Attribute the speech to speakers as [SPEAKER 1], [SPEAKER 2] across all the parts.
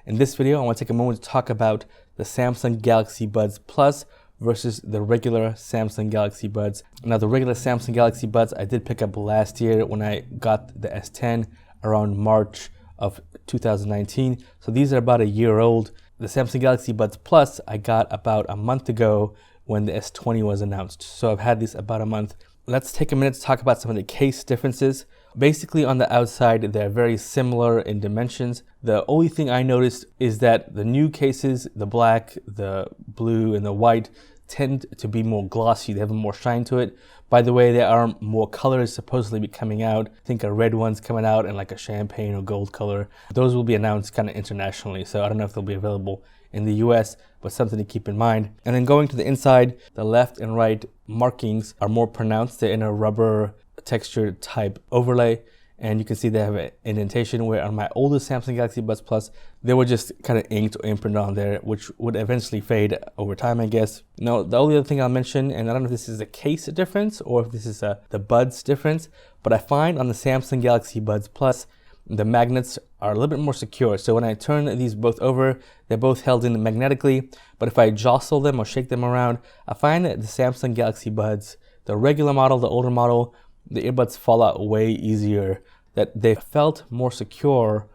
[SPEAKER 1] In this video, I want to take a moment to talk about the Samsung Galaxy Buds Plus versus the regular Samsung Galaxy Buds. Now, the regular Samsung Galaxy Buds I did pick up last year when I got the S10 around March of 2019. So these are about a year old. The Samsung Galaxy Buds Plus I got about a month ago when the S20 was announced. So I've had these about a month. Let's take a minute to talk about some of the case differences. Basically, on the outside, they're very similar in dimensions. The only thing I noticed is that the new cases, the black, the blue, and the white, tend to be more glossy. They have more shine to it. By the way, there are more colors supposedly be coming out. I think a red one's coming out and like a champagne or gold color. Those will be announced kind of internationally, so I don't know if they'll be available in the US, but something to keep in mind. And then going to the inside, the left and right markings are more pronounced. They're in a rubber texture type overlay, and you can see they have an indentation, where on my oldest Samsung Galaxy Buds Plus, they were just kind of inked or imprinted on there, which would eventually fade over time, I guess. Now, the only other thing I'll mention, and I don't know if this is a case difference or if this is the buds difference, but I find on the Samsung Galaxy Buds Plus, the magnets are a little bit more secure. So when I turn these both over, they're both held in magnetically, but if I jostle them or shake them around, I find that the Samsung Galaxy Buds, the regular model, the older model, the earbuds fall out way easier, that they felt more secure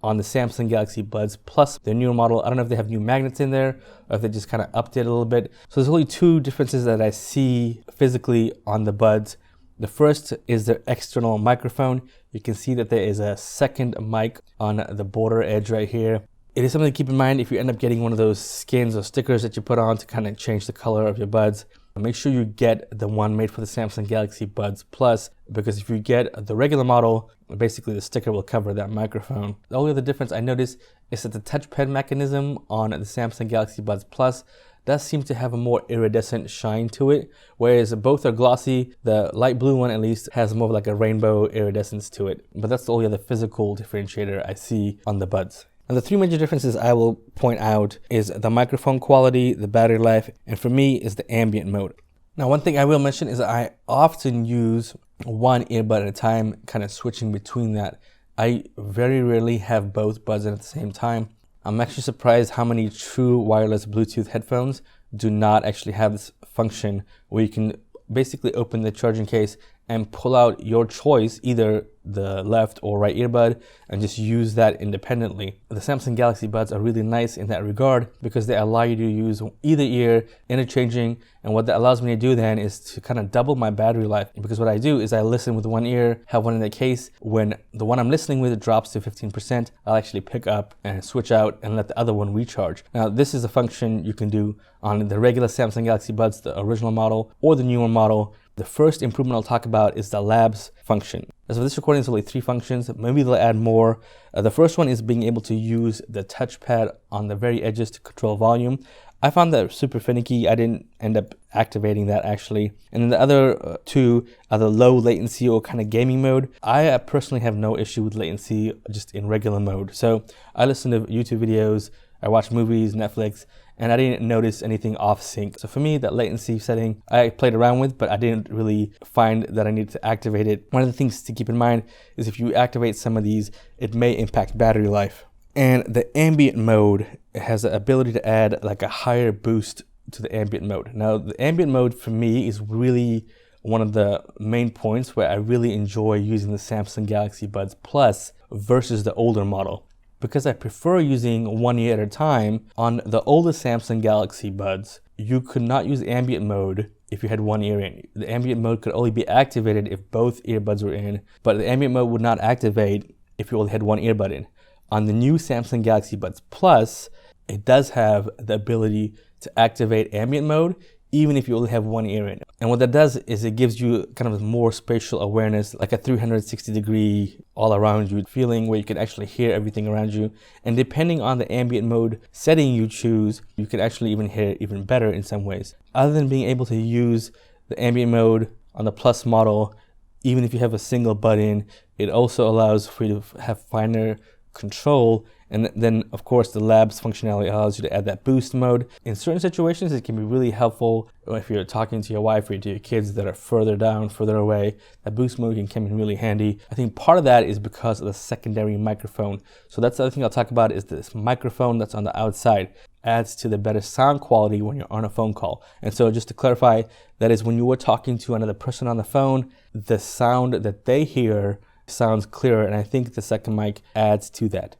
[SPEAKER 1] on the Samsung Galaxy Buds Plus, the newer model. I don't know if they have new magnets in there or if they just kind of upped it a little bit. So there's only two differences that I see physically on the Buds. The first is the external microphone. You can see that there is a second mic on the border edge right here. It is something to keep in mind if you end up getting one of those skins or stickers that you put on to kind of change the color of your buds. Make sure you get the one made for the Samsung Galaxy Buds Plus, because if you get the regular model, basically the sticker will cover that microphone. The only other difference I noticed is that the touchpad mechanism on the Samsung Galaxy Buds Plus does seem to have a more iridescent shine to it, whereas both are glossy. The light blue one at least has more of like a rainbow iridescence to it, but that's the only other physical differentiator I see on the Buds. And the three major differences I will point out is the microphone quality, the battery life, and for me is the ambient mode. Now, one thing I will mention is that I often use one earbud at a time, kind of switching between that. I very rarely have both buds in at the same time. I'm actually surprised how many true wireless Bluetooth headphones do not actually have this function where you can basically open the charging case and pull out your choice, either the left or right earbud, and just use that independently. The Samsung Galaxy Buds are really nice in that regard because they allow you to use either ear, interchanging, and what that allows me to do then is to kind of double my battery life. Because what I do is I listen with one ear, have one in the case. When the one I'm listening with drops to 15%, I'll actually pick up and switch out and let the other one recharge. Now, this is a function you can do on the regular Samsung Galaxy Buds, the original model, or the newer model. The first improvement I'll talk about is the Labs function. So this recording is only 3 functions. Maybe they'll add more. The first one is being able to use the touchpad on the very edges to control volume. I found that super finicky. I didn't end up activating that actually. And then the other two are the low latency or kind of gaming mode. I personally have no issue with latency just in regular mode. So I listen to YouTube videos, I watch movies, Netflix, and I didn't notice anything off sync. So for me, that latency setting I played around with, but I didn't really find that I needed to activate it. One of the things to keep in mind is if you activate some of these, it may impact battery life. And the ambient mode has the ability to add like a higher boost to the ambient mode. Now, the ambient mode for me is really one of the main points where I really enjoy using the Samsung Galaxy Buds Plus versus the older model, because I prefer using one ear at a time. On the older Samsung Galaxy Buds, you could not use ambient mode if you had one ear in. The ambient mode could only be activated if both earbuds were in, but the ambient mode would not activate if you only had one earbud in. On the new Samsung Galaxy Buds Plus, it does have the ability to activate ambient mode even if you only have one ear in. And what that does is it gives you kind of more spatial awareness, like a 360-degree all around you feeling where you can actually hear everything around you. And depending on the ambient mode setting you choose, you can actually even hear even better in some ways. Other than being able to use the ambient mode on the Plus model, even if you have a single bud in, it also allows for you to have finer control And then of course the labs functionality allows you to add that boost mode. In certain situations it can be really helpful if you're talking to your wife or to your kids that are further down, further away. That boost mode can come in really handy. I think part of that is because of the secondary microphone. So that's the other thing I'll talk about, is this microphone that's on the outside adds to the better sound quality when you're on a phone call. And so just to clarify, that is when you were talking to another person on the phone, the sound that they hear sounds clearer, and I think the second mic adds to that.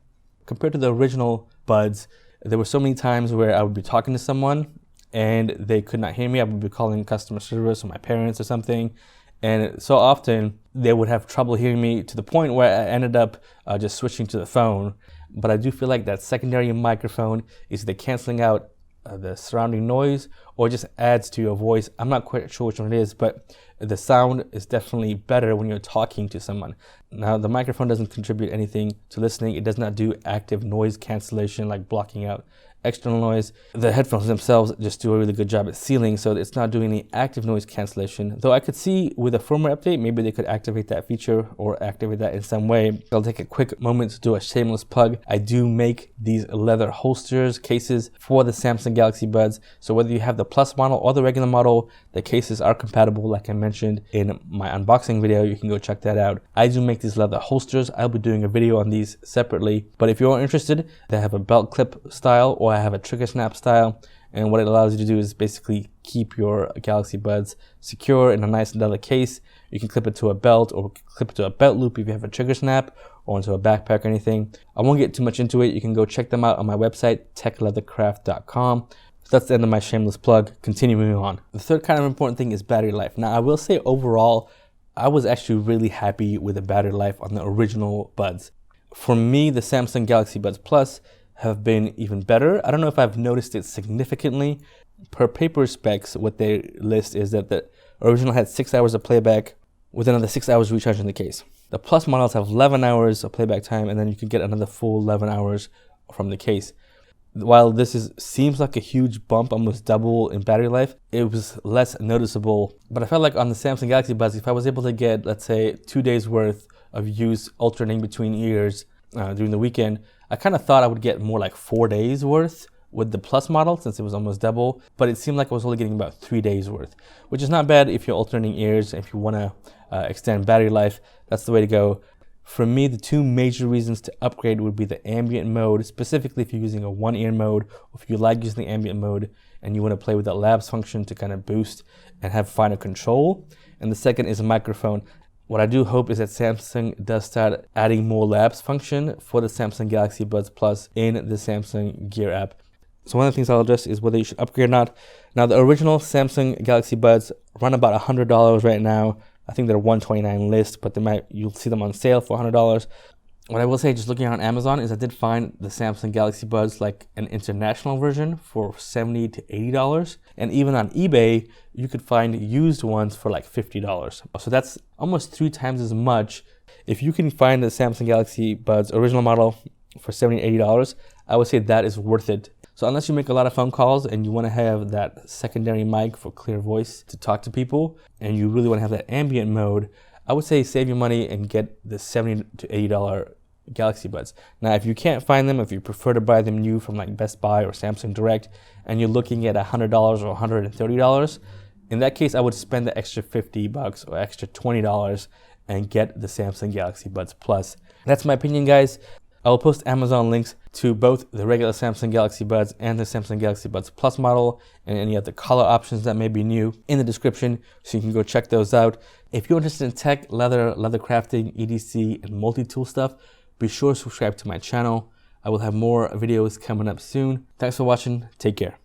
[SPEAKER 1] Compared to the original buds, there were so many times where I would be talking to someone and they could not hear me. I would be calling customer service or my parents or something, and so often they would have trouble hearing me to the point where I ended up just switching to the phone. But I do feel like that secondary microphone is either canceling out the surrounding noise or just adds to your voice. I'm not quite sure which one it is, but the sound is definitely better when you're talking to someone. Now, the microphone doesn't contribute anything to listening. It does not do active noise cancellation, like blocking out external noise. The headphones themselves just do a really good job at sealing, so it's not doing any active noise cancellation. Though I could see with a firmware update, maybe they could activate that feature or activate that in some way. I'll take a quick moment to do a shameless plug. I do make these leather holsters, cases for the Samsung Galaxy Buds. So whether you have the Plus model or the regular model, the cases are compatible, like I mentioned in my unboxing video. You can go check that out. I do make these leather holsters. I'll be doing a video on these separately. But if you're interested, they have a belt clip style, or I have a trigger snap style, and what it allows you to do is basically keep your Galaxy Buds secure in a nice leather case. You can clip it to a belt or clip it to a belt loop if you have a trigger snap, or into a backpack or anything. I won't get too much into it. You can go check them out on my website, TechLeatherCraft.com. So that's the end of my shameless plug. Continuing on. The third kind of important thing is battery life. Now, I will say overall, I was actually really happy with the battery life on the original Buds. For me, the Samsung Galaxy Buds Plus have been even better. I don't know if I've noticed it significantly. Per paper specs, what they list is that the original had 6 hours of playback with another 6 hours recharging the case. The Plus models have 11 hours of playback time, and then you can get another full 11 hours from the case. While this seems like a huge bump, almost double in battery life, it was less noticeable. But I felt like on the Samsung Galaxy Buds, if I was able to get, let's say, 2 days worth of use alternating between ears during the weekend, I kind of thought I would get more like 4 days worth with the Plus model, since it was almost double, but it seemed like I was only getting about 3 days worth, which is not bad if you're alternating ears. If you want to extend battery life, that's the way to go. For me, the two major reasons to upgrade would be the ambient mode, specifically if you're using a one-ear mode, or if you like using the ambient mode and you want to play with that labs function to kind of boost and have finer control. And the second is a microphone. What I do hope is that Samsung does start adding more labs function for the Samsung Galaxy Buds Plus in the Samsung Gear app. So one of the things I'll address is whether you should upgrade or not. Now, the original Samsung Galaxy Buds run about $100 right now. I think they're $129 list, but you'll see them on sale for $100. What I will say, just looking on Amazon, is I did find the Samsung Galaxy Buds, like an international version, for $70 to $80. And even on eBay, you could find used ones for like $50. So that's almost 3 times as much. If you can find the Samsung Galaxy Buds original model for $70 to $80, I would say that is worth it. So unless you make a lot of phone calls and you want to have that secondary mic for clear voice to talk to people, and you really want to have that ambient mode, I would say save your money and get the $70 to $80 Galaxy Buds. Now, if you can't find them, if you prefer to buy them new from like Best Buy or Samsung Direct, and you're looking at $100 or $130, in that case, I would spend the extra $50 or extra $20 and get the Samsung Galaxy Buds Plus. That's my opinion, guys. I will post Amazon links to both the regular Samsung Galaxy Buds and the Samsung Galaxy Buds Plus model, and any other color options that may be new in the description, so you can go check those out. If you're interested in tech, leather crafting, EDC, and multi-tool stuff, be sure to subscribe to my channel. I will have more videos coming up soon. Thanks for watching. Take care.